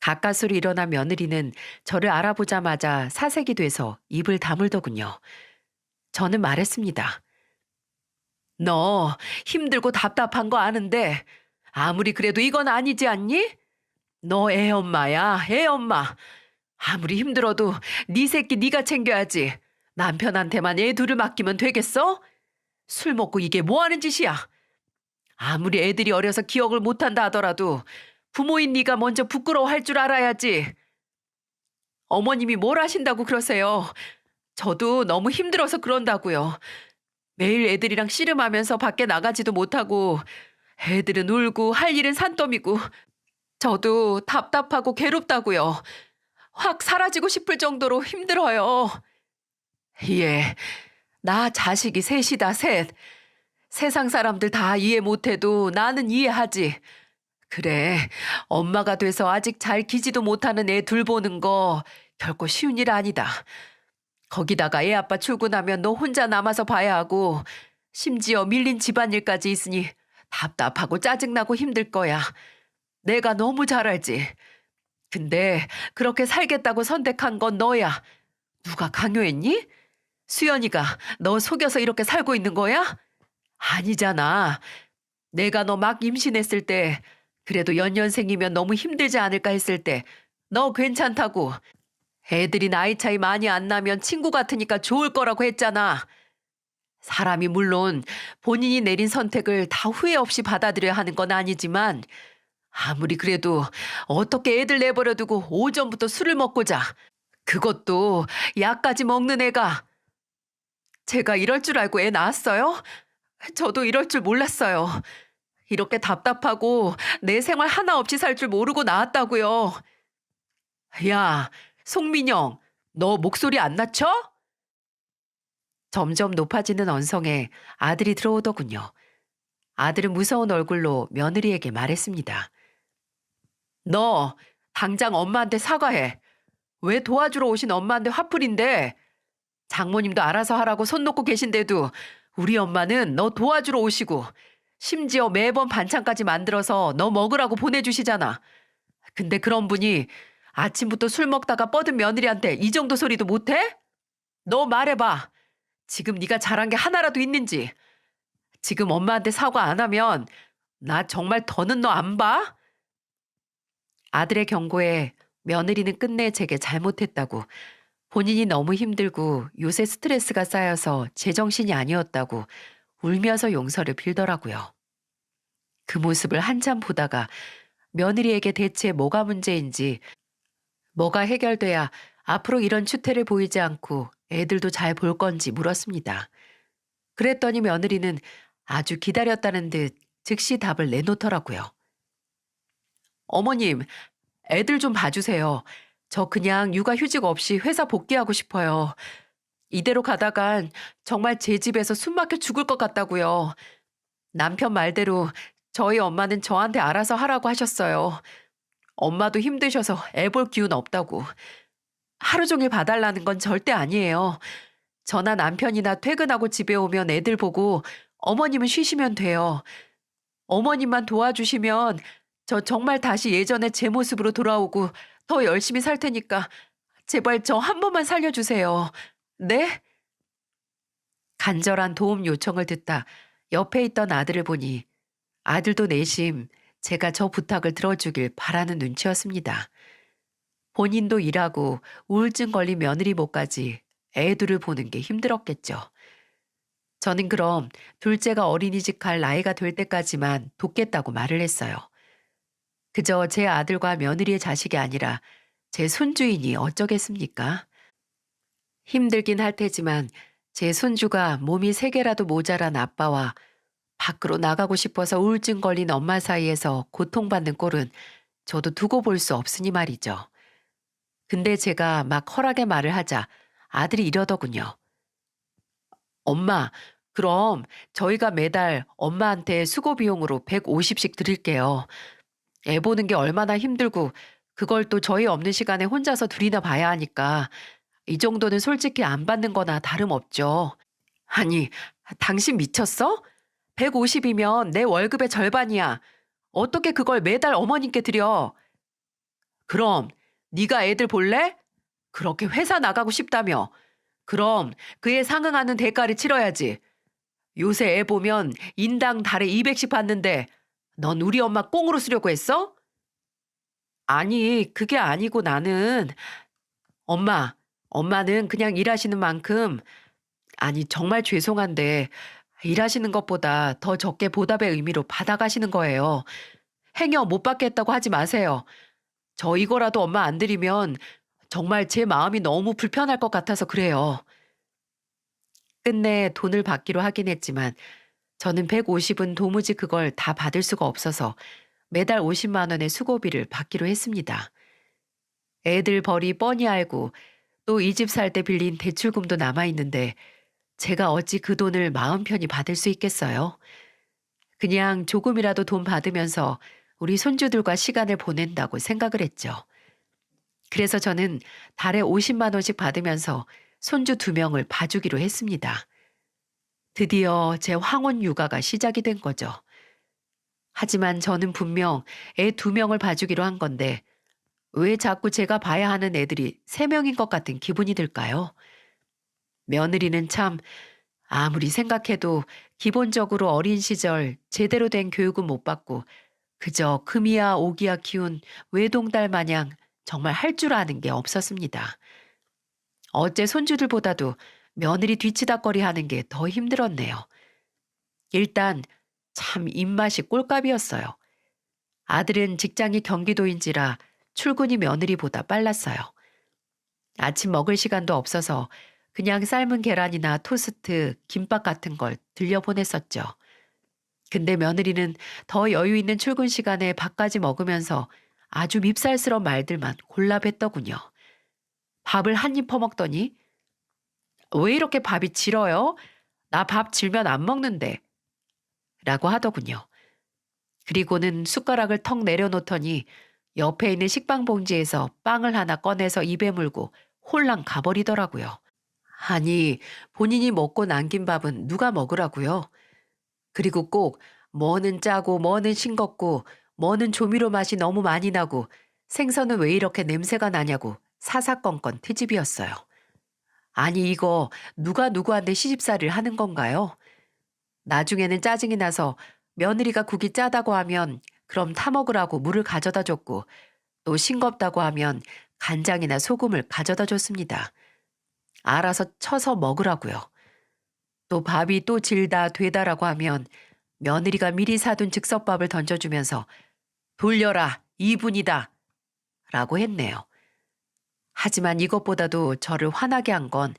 가까스로 일어난 며느리는 저를 알아보자마자 사색이 돼서 입을 다물더군요. 저는 말했습니다. 너 힘들고 답답한 거 아는데 아무리 그래도 이건 아니지 않니? 너 애 엄마야, 애 엄마. 아무리 힘들어도 네 새끼 네가 챙겨야지. 남편한테만 애 둘을 맡기면 되겠어? 술 먹고 이게 뭐 하는 짓이야? 아무리 애들이 어려서 기억을 못한다 하더라도 부모인 네가 먼저 부끄러워할 줄 알아야지. 어머님이 뭘 하신다고 그러세요? 저도 너무 힘들어서 그런다고요. 매일 애들이랑 씨름하면서 밖에 나가지도 못하고 애들은 울고 할 일은 산더미고 저도 답답하고 괴롭다고요. 확 사라지고 싶을 정도로 힘들어요. 예, 나 자식이 셋이다, 셋. 세상 사람들 다 이해 못해도 나는 이해하지. 그래, 엄마가 돼서 아직 잘 기지도 못하는 애 둘 보는 거 결코 쉬운 일 아니다. 거기다가 애 아빠 출근하면 너 혼자 남아서 봐야 하고 심지어 밀린 집안일까지 있으니 답답하고 짜증나고 힘들 거야. 내가 너무 잘 알지. 근데 그렇게 살겠다고 선택한 건 너야. 누가 강요했니? 수연이가 너 속여서 이렇게 살고 있는 거야? 아니잖아. 내가 너 막 임신했을 때 그래도 연년생이면 너무 힘들지 않을까 했을 때 너 괜찮다고 애들이 나이 차이 많이 안 나면 친구 같으니까 좋을 거라고 했잖아. 사람이 물론 본인이 내린 선택을 다 후회 없이 받아들여야 하는 건 아니지만 아무리 그래도 어떻게 애들 내버려 두고 오전부터 술을 먹고 자. 그것도 약까지 먹는 애가. 제가 이럴 줄 알고 애 낳았어요? 저도 이럴 줄 몰랐어요. 이렇게 답답하고 내 생활 하나 없이 살 줄 모르고 낳았다고요. 야, 송민영, 너 목소리 안 낮춰? 점점 높아지는 언성에 아들이 들어오더군요. 아들은 무서운 얼굴로 며느리에게 말했습니다. 너 당장 엄마한테 사과해. 왜 도와주러 오신 엄마한테 화풀인데? 장모님도 알아서 하라고 손 놓고 계신데도 우리 엄마는 너 도와주러 오시고 심지어 매번 반찬까지 만들어서 너 먹으라고 보내주시잖아. 근데 그런 분이 아침부터 술 먹다가 뻗은 며느리한테 이 정도 소리도 못해? 너 말해봐. 지금 네가 잘한 게 하나라도 있는지. 지금 엄마한테 사과 안 하면 나 정말 더는 너 안 봐? 아들의 경고에 며느리는 끝내 제게 잘못했다고, 본인이 너무 힘들고 요새 스트레스가 쌓여서 제정신이 아니었다고 울면서 용서를 빌더라고요. 그 모습을 한참 보다가 며느리에게 대체 뭐가 문제인지, 뭐가 해결돼야 앞으로 이런 추태를 보이지 않고 애들도 잘 볼 건지 물었습니다. 그랬더니 며느리는 아주 기다렸다는 듯 즉시 답을 내놓더라고요. 어머님, 애들 좀 봐주세요. 저 그냥 육아휴직 없이 회사 복귀하고 싶어요. 이대로 가다간 정말 제 집에서 숨 막혀 죽을 것 같다고요. 남편 말대로 저희 엄마는 저한테 알아서 하라고 하셨어요. 엄마도 힘드셔서 애 볼 기운 없다고. 하루 종일 봐달라는 건 절대 아니에요. 저나 남편이나 퇴근하고 집에 오면 애들 보고 어머님은 쉬시면 돼요. 어머님만 도와주시면 저 정말 다시 예전에 제 모습으로 돌아오고 더 열심히 살 테니까 제발 저 한 번만 살려주세요. 네? 간절한 도움 요청을 듣다 옆에 있던 아들을 보니 아들도 내심 제가 저 부탁을 들어주길 바라는 눈치였습니다. 본인도 일하고 우울증 걸린 며느리 목까지 애 둘을 보는 게 힘들었겠죠. 저는 그럼 둘째가 어린이집 갈 나이가 될 때까지만 돕겠다고 말을 했어요. 그저 제 아들과 며느리의 자식이 아니라 제 손주이니 어쩌겠습니까? 힘들긴 할 테지만 제 손주가 몸이 3개라도 모자란 아빠와 밖으로 나가고 싶어서 우울증 걸린 엄마 사이에서 고통받는 꼴은 저도 두고 볼 수 없으니 말이죠. 근데 제가 막 허락의 말을 하자 아들이 이러더군요. 엄마, 그럼 저희가 매달 엄마한테 수고 비용으로 150씩 드릴게요. 애 보는 게 얼마나 힘들고 그걸 또 저희 없는 시간에 혼자서 둘이나 봐야 하니까 이 정도는 솔직히 안 받는 거나 다름없죠. 아니, 당신 미쳤어? 150이면 내 월급의 절반이야. 어떻게 그걸 매달 어머님께 드려? 그럼 네가 애들 볼래? 그렇게 회사 나가고 싶다며. 그럼 그에 상응하는 대가를 치러야지. 요새 애 보면 인당 달에 200씩 받는데 넌 우리 엄마 꽁으로 쓰려고 했어? 아니, 그게 아니고 나는 엄마는 그냥 일하시는 만큼, 아니 정말 죄송한데 일하시는 것보다 더 적게 보답의 의미로 받아가시는 거예요. 행여 못 받겠다고 하지 마세요. 저 이거라도 엄마 안 드리면 정말 제 마음이 너무 불편할 것 같아서 그래요. 끝내 돈을 받기로 하긴 했지만 저는 150은 도무지 그걸 다 받을 수가 없어서 매달 50만 원의 수고비를 받기로 했습니다. 애들 벌이 뻔히 알고 또 이 집 살 때 빌린 대출금도 남아있는데 제가 어찌 그 돈을 마음 편히 받을 수 있겠어요? 그냥 조금이라도 돈 받으면서 우리 손주들과 시간을 보낸다고 생각을 했죠. 그래서 저는 달에 50만 원씩 받으면서 손주 2명을 봐주기로 했습니다. 드디어 제 황혼 육아가 시작이 된 거죠. 하지만 저는 분명 애 2명을 봐주기로 한 건데 왜 자꾸 제가 봐야 하는 애들이 3명인 것 같은 기분이 들까요? 며느리는 참 아무리 생각해도 기본적으로 어린 시절 제대로 된 교육은 못 받고 그저 금이야 오기야 키운 외동딸 마냥 정말 할 줄 아는 게 없었습니다. 어째 손주들보다도 며느리 뒤치다꺼리 하는 게 더 힘들었네요. 일단 참 입맛이 꼴값이었어요. 아들은 직장이 경기도인지라 출근이 며느리보다 빨랐어요. 아침 먹을 시간도 없어서 그냥 삶은 계란이나 토스트, 김밥 같은 걸 들려 보냈었죠. 근데 며느리는 더 여유 있는 출근 시간에 밥까지 먹으면서 아주 밉살스러운 말들만 골라 뱉더군요. 밥을 한 입 퍼먹더니 왜 이렇게 밥이 질어요? 나 밥 질면 안 먹는데 라고 하더군요. 그리고는 숟가락을 턱 내려놓더니 옆에 있는 식빵 봉지에서 빵을 하나 꺼내서 입에 물고 홀랑 가버리더라고요. 아니, 본인이 먹고 남긴 밥은 누가 먹으라고요? 그리고 꼭 뭐는 짜고 뭐는 싱겁고 뭐는 조미료 맛이 너무 많이 나고 생선은 왜 이렇게 냄새가 나냐고 사사건건 트집이었어요. 아니 이거 누가 누구한테 시집살이를 하는 건가요? 나중에는 짜증이 나서 며느리가 국이 짜다고 하면 그럼 타먹으라고 물을 가져다 줬고 또 싱겁다고 하면 간장이나 소금을 가져다 줬습니다. 알아서 쳐서 먹으라고요. 또 밥이 또 질다 되다라고 하면 며느리가 미리 사둔 즉석밥을 던져주면서 돌려라 2분이다 라고 했네요. 하지만 이것보다도 저를 화나게 한 건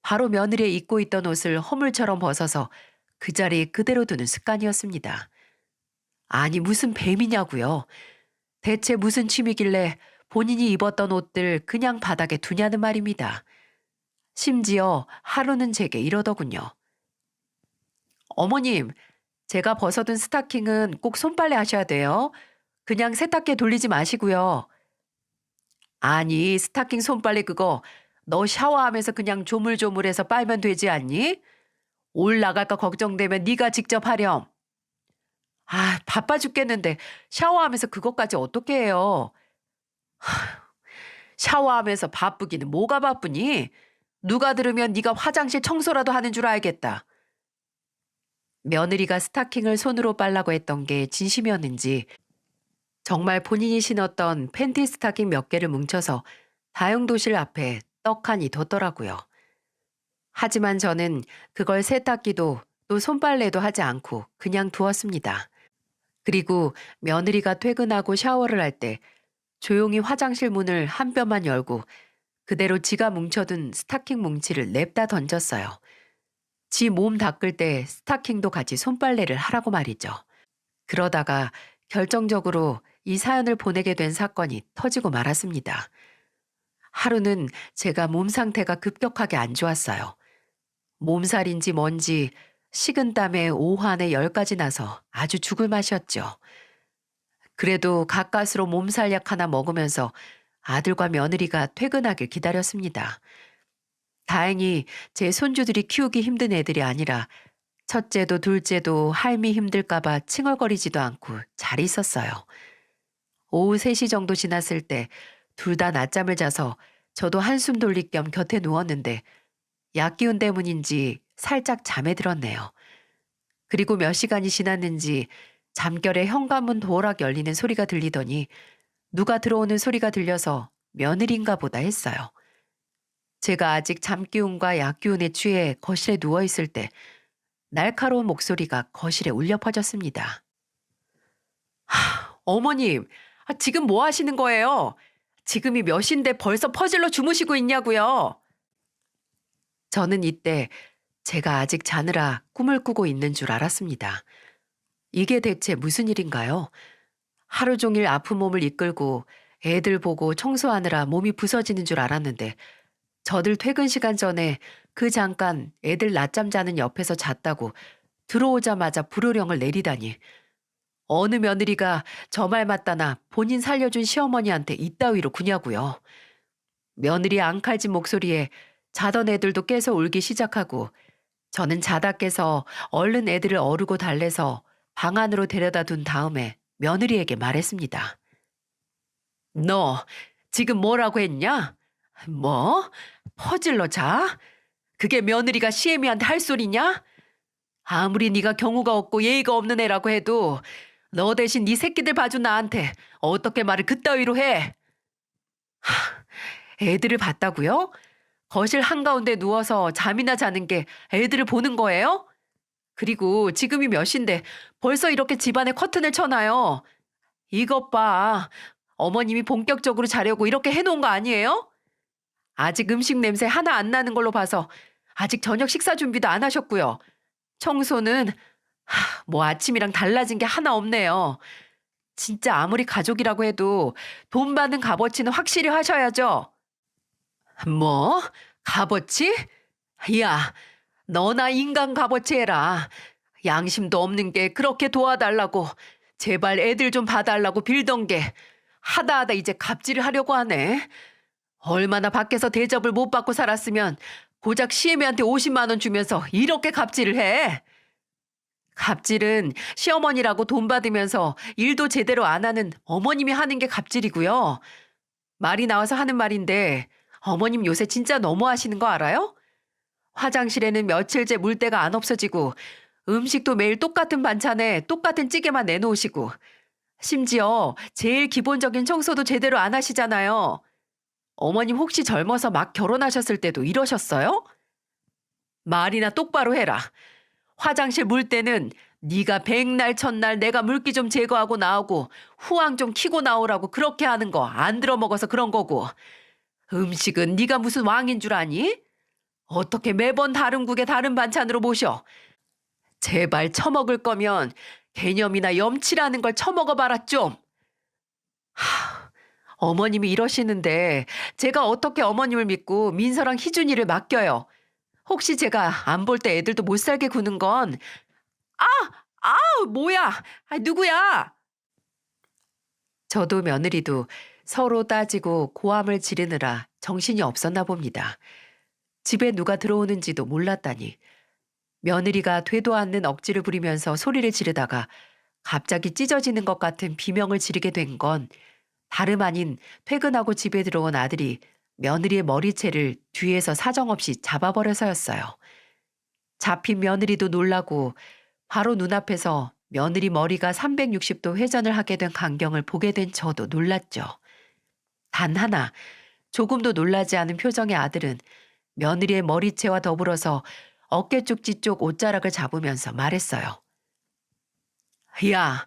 바로 며느리의 입고 있던 옷을 허물처럼 벗어서 그 자리에 그대로 두는 습관이었습니다. 아니 무슨 뱀이냐고요. 대체 무슨 취미길래 본인이 입었던 옷들 그냥 바닥에 두냐는 말입니다. 심지어 하루는 제게 이러더군요. 어머님, 제가 벗어둔 스타킹은 꼭 손빨래 하셔야 돼요. 그냥 세탁기에 돌리지 마시고요. 아니, 스타킹 손빨래 그거 너 샤워하면서 그냥 조물조물해서 빨면 되지 않니? 올 나갈까 걱정되면 네가 직접 하렴. 아, 바빠 죽겠는데 샤워하면서 그것까지 어떻게 해요? 샤워하면서 바쁘기는 뭐가 바쁘니? 누가 들으면 네가 화장실 청소라도 하는 줄 알겠다. 며느리가 스타킹을 손으로 빨라고 했던 게 진심이었는지 정말 본인이 신었던 팬티 스타킹 몇 개를 뭉쳐서 다용도실 앞에 떡하니 뒀더라고요. 하지만 저는 그걸 세탁기도 또 손빨래도 하지 않고 그냥 두었습니다. 그리고 며느리가 퇴근하고 샤워를 할 때 조용히 화장실 문을 한 뼘만 열고 그대로 지가 뭉쳐둔 스타킹 뭉치를 냅다 던졌어요. 지 몸 닦을 때 스타킹도 같이 손빨래를 하라고 말이죠. 그러다가 결정적으로 이 사연을 보내게 된 사건이 터지고 말았습니다. 하루는 제가 몸 상태가 급격하게 안 좋았어요. 몸살인지 뭔지 식은땀에 오한에 열까지 나서 아주 죽을 맛이었죠. 그래도 가까스로 몸살약 하나 먹으면서 아들과 며느리가 퇴근하길 기다렸습니다. 다행히 제 손주들이 키우기 힘든 애들이 아니라 첫째도 둘째도 할미 힘들까봐 칭얼거리지도 않고 잘 있었어요. 오후 3시 정도 지났을 때 둘 다 낮잠을 자서 저도 한숨 돌릴 겸 곁에 누웠는데 약 기운 때문인지 살짝 잠에 들었네요. 그리고 몇 시간이 지났는지 잠결에 현관문 도어락 열리는 소리가 들리더니 누가 들어오는 소리가 들려서 며느리인가 보다 했어요. 제가 아직 잠기운과 약기운에 취해 거실에 누워있을 때 날카로운 목소리가 거실에 울려 퍼졌습니다. 어머님, 지금 뭐 하시는 거예요? 지금이 몇 시인데 벌써 퍼질러 주무시고 있냐고요? 저는 이때 제가 아직 자느라 꿈을 꾸고 있는 줄 알았습니다. 이게 대체 무슨 일인가요? 하루 종일 아픈 몸을 이끌고 애들 보고 청소하느라 몸이 부서지는 줄 알았는데 저들 퇴근 시간 전에 그 잠깐 애들 낮잠 자는 옆에서 잤다고 들어오자마자 불호령을 내리다니. 어느 며느리가 저 말 맞다나 본인 살려준 시어머니한테 이따위로 구냐고요. 며느리 앙칼진 목소리에 자던 애들도 깨서 울기 시작하고 저는 자다 깨서 얼른 애들을 어르고 달래서 방 안으로 데려다 둔 다음에 며느리에게 말했습니다. 너 지금 뭐라고 했냐? 뭐? 퍼질러 자? 그게 며느리가 시애미한테 할 소리냐? 아무리 네가 경우가 없고 예의가 없는 애라고 해도 너 대신 네 새끼들 봐준 나한테 어떻게 말을 그따위로 해? 애들을 봤다고요? 거실 한가운데 누워서 잠이나 자는 게 애들을 보는 거예요? 그리고 지금이 몇 시인데 벌써 이렇게 집안에 커튼을 쳐놔요. 이것 봐. 어머님이 본격적으로 자려고 이렇게 해놓은 거 아니에요? 아직 음식 냄새 하나 안 나는 걸로 봐서 아직 저녁 식사 준비도 안 하셨고요. 청소는 뭐 아침이랑 달라진 게 하나 없네요. 진짜 아무리 가족이라고 해도 돈 받는 값어치는 확실히 하셔야죠. 뭐? 값어치? 야, 너나 인간 값어치 해라. 양심도 없는 게 그렇게 도와달라고 제발 애들 좀 봐달라고 빌던 게 하다 하다 이제 갑질을 하려고 하네. 얼마나 밖에서 대접을 못 받고 살았으면 고작 시애미한테 50만 원 주면서 이렇게 갑질을 해. 갑질은 시어머니라고 돈 받으면서 일도 제대로 안 하는 어머님이 하는 게 갑질이고요. 말이 나와서 하는 말인데 어머님 요새 진짜 너무하시는 거 알아요? 화장실에는 며칠째 물때가 안 없어지고 음식도 매일 똑같은 반찬에 똑같은 찌개만 내놓으시고 심지어 제일 기본적인 청소도 제대로 안 하시잖아요. 어머님 혹시 젊어서 막 결혼하셨을 때도 이러셨어요? 말이나 똑바로 해라. 화장실 물 때는 네가 백날 첫날 내가 물기 좀 제거하고 나오고 후황 좀 키고 나오라고 그렇게 하는 거 안 들어먹어서 그런 거고 음식은 네가 무슨 왕인 줄 아니? 어떻게 매번 다른 국에 다른 반찬으로 모셔? 제발 처먹을 거면 개념이나 염치라는 걸 처먹어봐라 좀. 어머님이 이러시는데 제가 어떻게 어머님을 믿고 민서랑 희준이를 맡겨요. 혹시 제가 안 볼 때 애들도 못 살게 구는 건 아! 뭐야? 누구야? 저도 며느리도 서로 따지고 고함을 지르느라 정신이 없었나 봅니다. 집에 누가 들어오는지도 몰랐다니. 며느리가 되도 않는 억지를 부리면서 소리를 지르다가 갑자기 찢어지는 것 같은 비명을 지르게 된 건 다름 아닌 퇴근하고 집에 들어온 아들이 며느리의 머리채를 뒤에서 사정없이 잡아버려서였어요. 잡힌 며느리도 놀라고 바로 눈앞에서 며느리 머리가 360도 회전을 하게 된 광경을 보게 된 저도 놀랐죠. 단 하나 조금도 놀라지 않은 표정의 아들은 며느리의 머리채와 더불어서 어깨 쪽지 쪽 옷자락을 잡으면서 말했어요. 야,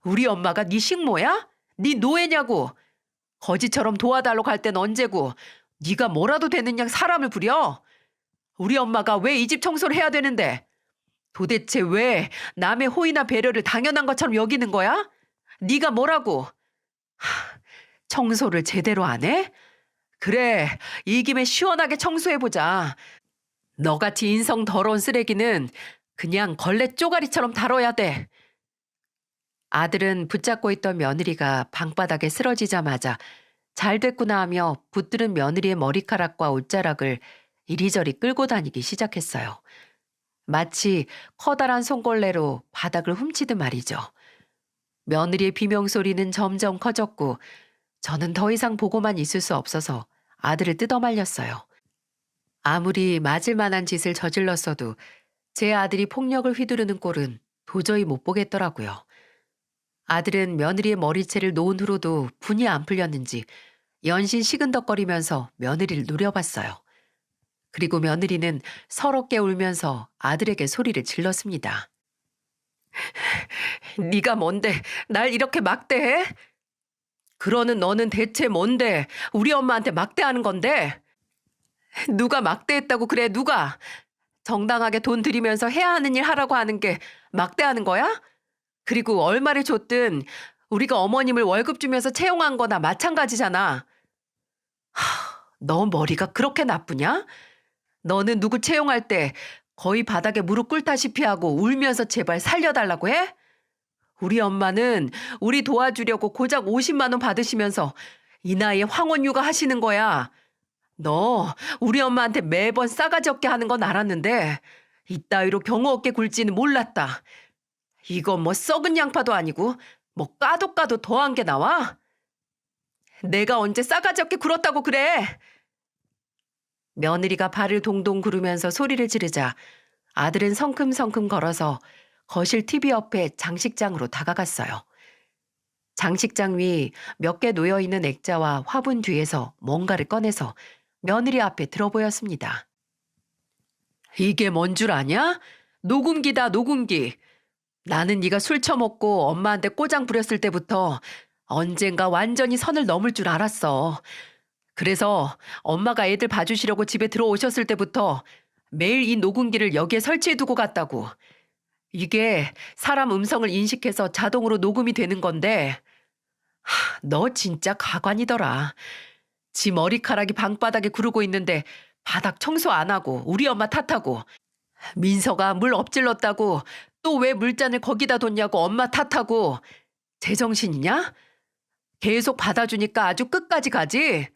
우리 엄마가 네 식모야? 네 노예냐고? 거지처럼 도와달라고 할 땐 언제고 네가 뭐라도 되는 양 사람을 부려? 우리 엄마가 왜 이 집 청소를 해야 되는데? 도대체 왜 남의 호의나 배려를 당연한 것처럼 여기는 거야? 네가 뭐라고? 청소를 제대로 안 해? 그래, 이 김에 시원하게 청소해보자. 너같이 인성 더러운 쓰레기는 그냥 걸레 쪼가리처럼 다뤄야 돼. 아들은 붙잡고 있던 며느리가 방바닥에 쓰러지자마자 잘 됐구나 하며 붙들은 며느리의 머리카락과 옷자락을 이리저리 끌고 다니기 시작했어요. 마치 커다란 손걸레로 바닥을 훔치듯 말이죠. 며느리의 비명소리는 점점 커졌고 저는 더 이상 보고만 있을 수 없어서 아들을 뜯어말렸어요. 아무리 맞을 만한 짓을 저질렀어도 제 아들이 폭력을 휘두르는 꼴은 도저히 못 보겠더라고요. 아들은 며느리의 머리채를 놓은 후로도 분이 안 풀렸는지 연신 시근덕거리면서 며느리를 노려봤어요. 그리고 며느리는 서럽게 울면서 아들에게 소리를 질렀습니다. 네가 뭔데 날 이렇게 막대해? 그러는 너는 대체 뭔데 우리 엄마한테 막대하는 건데? 누가 막대했다고 그래 누가? 정당하게 돈 들이면서 해야 하는 일 하라고 하는 게 막대하는 거야? 그리고 얼마를 줬든 우리가 어머님을 월급 주면서 채용한 거나 마찬가지잖아. 너 머리가 그렇게 나쁘냐? 너는 누구 채용할 때 거의 바닥에 무릎 꿇다시피 하고 울면서 제발 살려달라고 해? 우리 엄마는 우리 도와주려고 고작 50만 원 받으시면서 이 나이에 황혼유가 하시는 거야. 너 우리 엄마한테 매번 싸가지 없게 하는 건 알았는데 이따위로 경우 없게 굴지는 몰랐다. 이건 뭐 썩은 양파도 아니고 뭐 까도 까도 더한 게 나와? 내가 언제 싸가지 없게 굴었다고 그래? 며느리가 발을 동동 구르면서 소리를 지르자 아들은 성큼성큼 걸어서 거실 TV 옆에 장식장으로 다가갔어요. 장식장 위 몇 개 놓여있는 액자와 화분 뒤에서 뭔가를 꺼내서 며느리 앞에 들어보였습니다. 이게 뭔 줄 아냐? 녹음기다, 녹음기. 나는 네가 술 처먹고 엄마한테 꼬장 부렸을 때부터 언젠가 완전히 선을 넘을 줄 알았어. 그래서 엄마가 애들 봐주시려고 집에 들어오셨을 때부터 매일 이 녹음기를 여기에 설치해두고 갔다고. 이게 사람 음성을 인식해서 자동으로 녹음이 되는 건데 너 진짜 가관이더라. 지 머리카락이 방바닥에 구르고 있는데 바닥 청소 안 하고 우리 엄마 탓하고 민서가 물 엎질렀다고 또 왜 물잔을 거기다 뒀냐고 엄마 탓하고 제정신이냐? 계속 받아주니까 아주 끝까지 가지?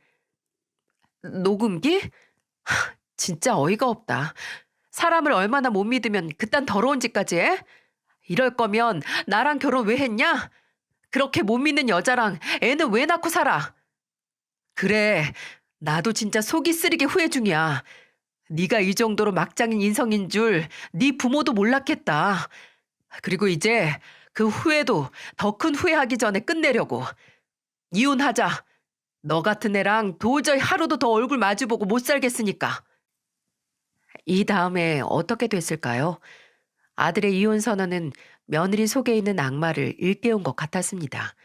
녹음기? 진짜 어이가 없다. 사람을 얼마나 못 믿으면 그딴 더러운 짓까지 해? 이럴 거면 나랑 결혼 왜 했냐? 그렇게 못 믿는 여자랑 애는 왜 낳고 살아? 그래, 나도 진짜 속이 쓰리게 후회 중이야. 네가 이 정도로 막장인 인성인 줄 네 부모도 몰랐겠다. 그리고 이제 그 후회도 더 큰 후회하기 전에 끝내려고. 이혼하자. 너 같은 애랑 도저히 하루도 더 얼굴 마주보고 못 살겠으니까. 이 다음에 어떻게 됐을까요? 아들의 이혼 선언은 며느리 속에 있는 악마를 일깨운 것 같았습니다.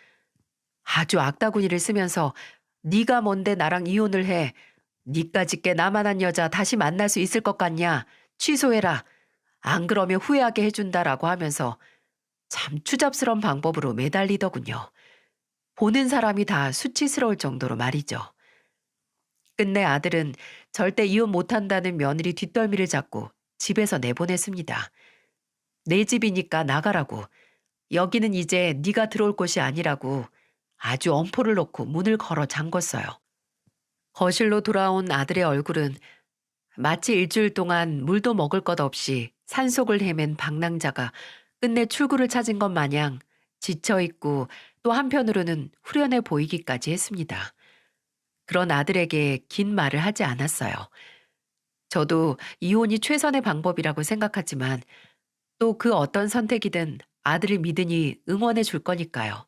아주 악다구니를 쓰면서 네가 뭔데 나랑 이혼을 해. 니까짓 게 나만한 여자 다시 만날 수 있을 것 같냐? 취소해라. 안 그러면 후회하게 해준다라고 하면서 참 추잡스러운 방법으로 매달리더군요. 보는 사람이 다 수치스러울 정도로 말이죠. 끝내 아들은 절대 이혼 못한다는 며느리 뒷덜미를 잡고 집에서 내보냈습니다. 내 집이니까 나가라고. 여기는 이제 네가 들어올 곳이 아니라고 아주 엄포를 놓고 문을 걸어 잠궜어요. 거실로 돌아온 아들의 얼굴은 마치 일주일 동안 물도 먹을 것 없이 산속을 헤맨 방랑자가 끝내 출구를 찾은 것 마냥 지쳐있고 또 한편으로는 후련해 보이기까지 했습니다. 그런 아들에게 긴 말을 하지 않았어요. 저도 이혼이 최선의 방법이라고 생각하지만 또 그 어떤 선택이든 아들을 믿으니 응원해 줄 거니까요.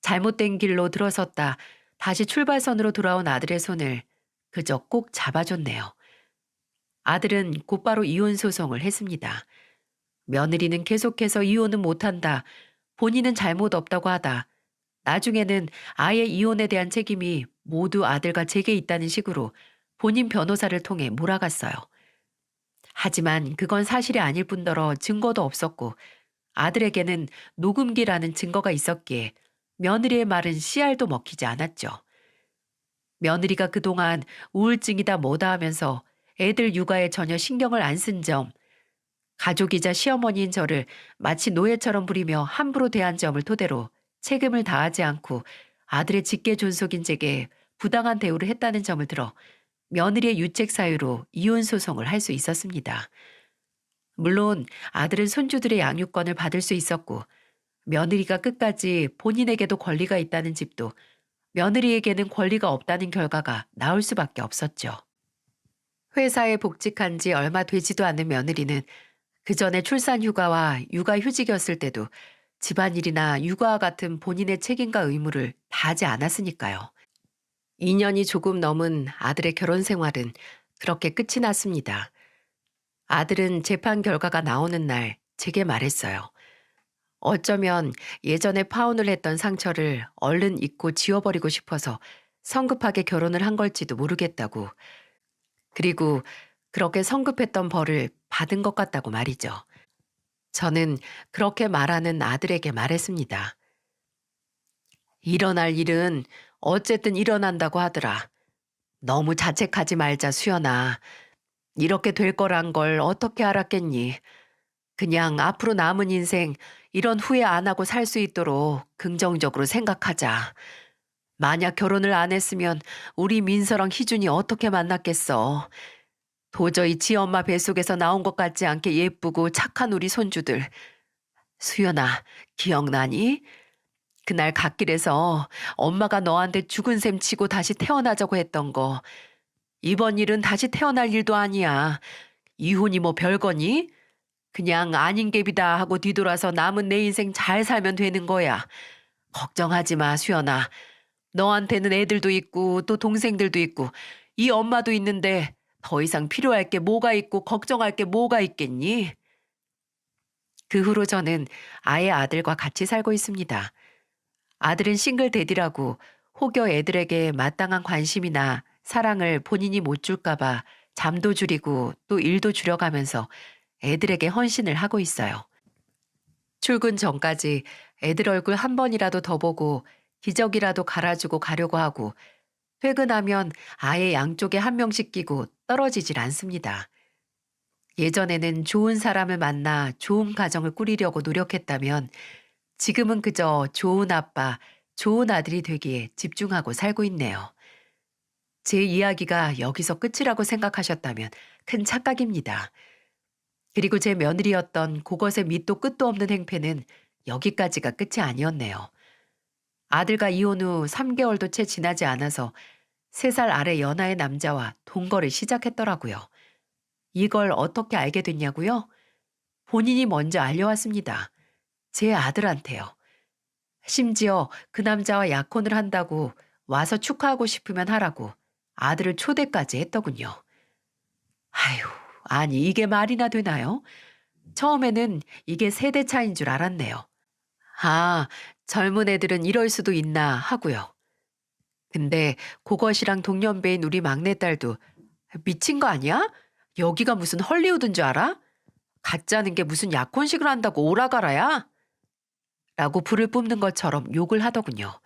잘못된 길로 들어섰다 다시 출발선으로 돌아온 아들의 손을 그저 꼭 잡아줬네요. 아들은 곧바로 이혼 소송을 했습니다. 며느리는 계속해서 이혼은 못한다. 본인은 잘못 없다고 하다. 나중에는 아예 이혼에 대한 책임이 모두 아들과 제게 있다는 식으로 본인 변호사를 통해 몰아갔어요. 하지만 그건 사실이 아닐 뿐더러 증거도 없었고 아들에게는 녹음기라는 증거가 있었기에 며느리의 말은 씨알도 먹히지 않았죠. 며느리가 그동안 우울증이다 뭐다 하면서 애들 육아에 전혀 신경을 안 쓴 점, 가족이자 시어머니인 저를 마치 노예처럼 부리며 함부로 대한 점을 토대로 책임을 다하지 않고 아들의 직계존속인 제게 부당한 대우를 했다는 점을 들어 며느리의 유책 사유로 이혼 소송을 할 수 있었습니다. 물론 아들은 손주들의 양육권을 받을 수 있었고 며느리가 끝까지 본인에게도 권리가 있다는 집도 며느리에게는 권리가 없다는 결과가 나올 수밖에 없었죠. 회사에 복직한 지 얼마 되지도 않은 며느리는 그 전에 출산 휴가와 육아 휴직이었을 때도 집안일이나 육아와 같은 본인의 책임과 의무를 다하지 않았으니까요. 2년이 조금 넘은 아들의 결혼 생활은 그렇게 끝이 났습니다. 아들은 재판 결과가 나오는 날 제게 말했어요. 어쩌면 예전에 파혼을 했던 상처를 얼른 잊고 지워버리고 싶어서 성급하게 결혼을 한 걸지도 모르겠다고. 그리고 그렇게 성급했던 벌을 받은 것 같다고 말이죠. 저는 그렇게 말하는 아들에게 말했습니다. 일어날 일은 어쨌든 일어난다고 하더라. 너무 자책하지 말자, 수연아. 이렇게 될 거란 걸 어떻게 알았겠니? 그냥 앞으로 남은 인생 이런 후회 안 하고 살 수 있도록 긍정적으로 생각하자. 만약 결혼을 안 했으면 우리 민서랑 희준이 어떻게 만났겠어. 도저히 지 엄마 뱃속에서 나온 것 같지 않게 예쁘고 착한 우리 손주들. 수연아, 기억나니? 그날 갓길에서 엄마가 너한테 죽은 셈 치고 다시 태어나자고 했던 거. 이번 일은 다시 태어날 일도 아니야. 이혼이 뭐 별거니? 그냥 아닌 갭이다 하고 뒤돌아서 남은 내 인생 잘 살면 되는 거야. 걱정하지 마, 수연아. 너한테는 애들도 있고 또 동생들도 있고 이 엄마도 있는데 더 이상 필요할 게 뭐가 있고 걱정할 게 뭐가 있겠니? 그 후로 저는 아예 아들과 같이 살고 있습니다. 아들은 싱글 대디라고 혹여 애들에게 마땅한 관심이나 사랑을 본인이 못 줄까봐 잠도 줄이고 또 일도 줄여가면서 애들에게 헌신을 하고 있어요. 출근 전까지 애들 얼굴 한 번이라도 더 보고 기저귀라도 갈아주고 가려고 하고 퇴근하면 아예 양쪽에 한 명씩 끼고 떨어지질 않습니다. 예전에는 좋은 사람을 만나 좋은 가정을 꾸리려고 노력했다면 지금은 그저 좋은 아빠, 좋은 아들이 되기에 집중하고 살고 있네요. 제 이야기가 여기서 끝이라고 생각하셨다면 큰 착각입니다. 그리고 제 며느리였던 그것의 밑도 끝도 없는 행패는 여기까지가 끝이 아니었네요. 아들과 이혼 후 3개월도 채 지나지 않아서 3살 아래 연하의 남자와 동거를 시작했더라고요. 이걸 어떻게 알게 됐냐고요? 본인이 먼저 알려왔습니다. 제 아들한테요. 심지어 그 남자와 약혼을 한다고 와서 축하하고 싶으면 하라고 아들을 초대까지 했더군요. 아휴, 아니 이게 말이나 되나요? 처음에는 이게 세대 차이인 줄 알았네요. 아, 젊은 애들은 이럴 수도 있나 하고요. 근데 그것이랑 동년배인 우리 막내딸도 미친 거 아니야? 여기가 무슨 헐리우드인 줄 알아? 가짜는 게 무슨 약혼식을 한다고 오라가라야? 라고 불을 뿜는 것처럼 욕을 하더군요.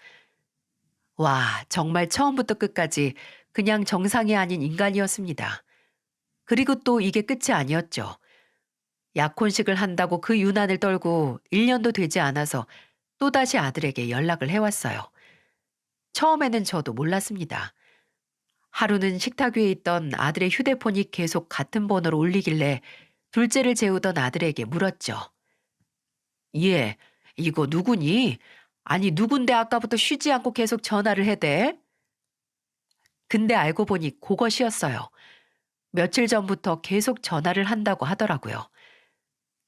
와, 정말 처음부터 끝까지 그냥 정상이 아닌 인간이었습니다. 그리고 또 이게 끝이 아니었죠. 약혼식을 한다고 그 유난을 떨고 1년도 되지 않아서 또다시 아들에게 연락을 해왔어요. 처음에는 저도 몰랐습니다. 하루는 식탁 위에 있던 아들의 휴대폰이 계속 같은 번호로 울리길래 둘째를 재우던 아들에게 물었죠. 얘, 이거 누구니? 아니, 누군데 아까부터 쉬지 않고 계속 전화를 해대? 근데 알고 보니 그것이었어요. 며칠 전부터 계속 전화를 한다고 하더라고요.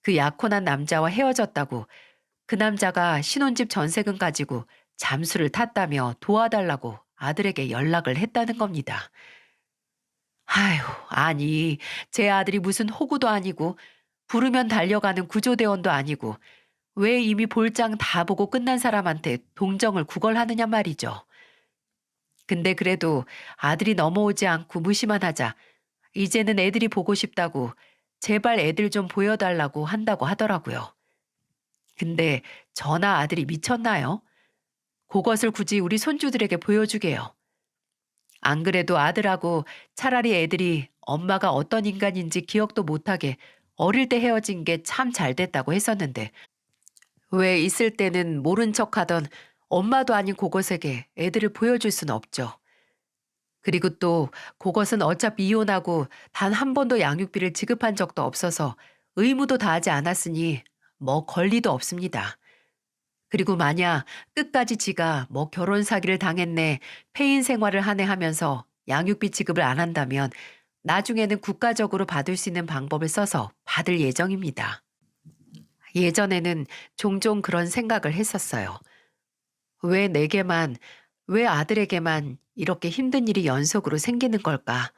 그 약혼한 남자와 헤어졌다고 그 남자가 신혼집 전세금 가지고 잠수를 탔다며 도와달라고 아들에게 연락을 했다는 겁니다. 아휴, 아니, 제 아들이 무슨 호구도 아니고 부르면 달려가는 구조대원도 아니고 왜 이미 볼장 다 보고 끝난 사람한테 동정을 구걸하느냐 말이죠. 근데 그래도 아들이 넘어오지 않고 무시만 하자 이제는 애들이 보고 싶다고 제발 애들 좀 보여달라고 한다고 하더라고요. 근데 저나 아들이 미쳤나요? 그것을 굳이 우리 손주들에게 보여주게요. 안 그래도 아들하고 차라리 애들이 엄마가 어떤 인간인지 기억도 못하게 어릴 때 헤어진 게 참 잘 됐다고 했었는데 왜 있을 때는 모른 척하던 엄마도 아닌 그것에게 애들을 보여줄 순 없죠. 그리고 또 그것은 어차피 이혼하고 단 한 번도 양육비를 지급한 적도 없어서 의무도 다하지 않았으니 뭐 권리도 없습니다. 그리고 만약 끝까지 지가 뭐 결혼 사기를 당했네, 폐인 생활을 하네 하면서 양육비 지급을 안 한다면 나중에는 국가적으로 받을 수 있는 방법을 써서 받을 예정입니다. 예전에는 종종 그런 생각을 했었어요. 왜 내게만, 왜 아들에게만 이렇게 힘든 일이 연속으로 생기는 걸까?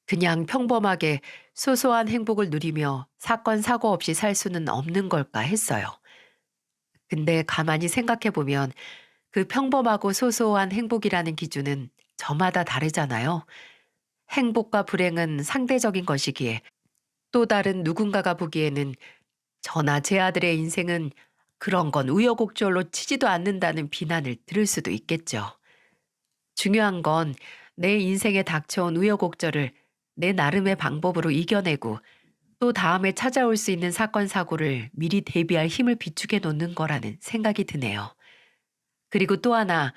그냥 평범하게 소소한 행복을 누리며 사건, 사고 없이 살 수는 없는 걸까 했어요. 근데 가만히 생각해 보면 그 평범하고 소소한 행복이라는 기준은 저마다 다르잖아요. 행복과 불행은 상대적인 것이기에 또 다른 누군가가 보기에는 저나 제 아들의 인생은 그런 건 우여곡절로 치지도 않는다는 비난을 들을 수도 있겠죠. 중요한 건 내 인생에 닥쳐온 우여곡절을 내 나름의 방법으로 이겨내고 또 다음에 찾아올 수 있는 사건, 사고를 미리 대비할 힘을 비축해 놓는 거라는 생각이 드네요. 그리고 또 하나,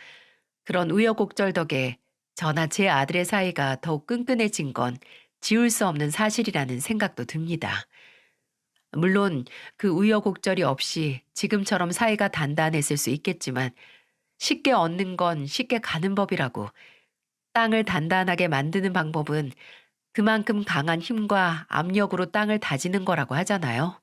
그런 우여곡절 덕에 저나 제 아들의 사이가 더욱 끈끈해진 건 지울 수 없는 사실이라는 생각도 듭니다. 물론 그 우여곡절이 없이 지금처럼 사이가 단단했을 수 있겠지만 쉽게 얻는 건 쉽게 가는 법이라고. 땅을 단단하게 만드는 방법은 그만큼 강한 힘과 압력으로 땅을 다지는 거라고 하잖아요.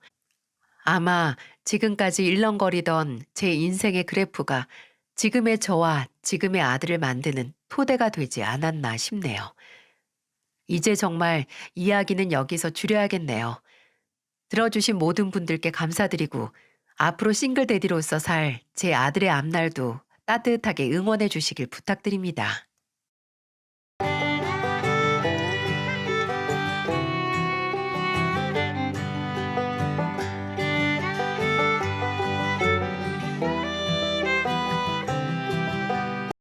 아마 지금까지 일렁거리던 제 인생의 그래프가 지금의 저와 지금의 아들을 만드는 토대가 되지 않았나 싶네요. 이제 정말 이야기는 여기서 줄여야겠네요. 들어주신 모든 분들께 감사드리고 앞으로 싱글 대디로서 살 제 아들의 앞날도 따뜻하게 응원해 주시길 부탁드립니다.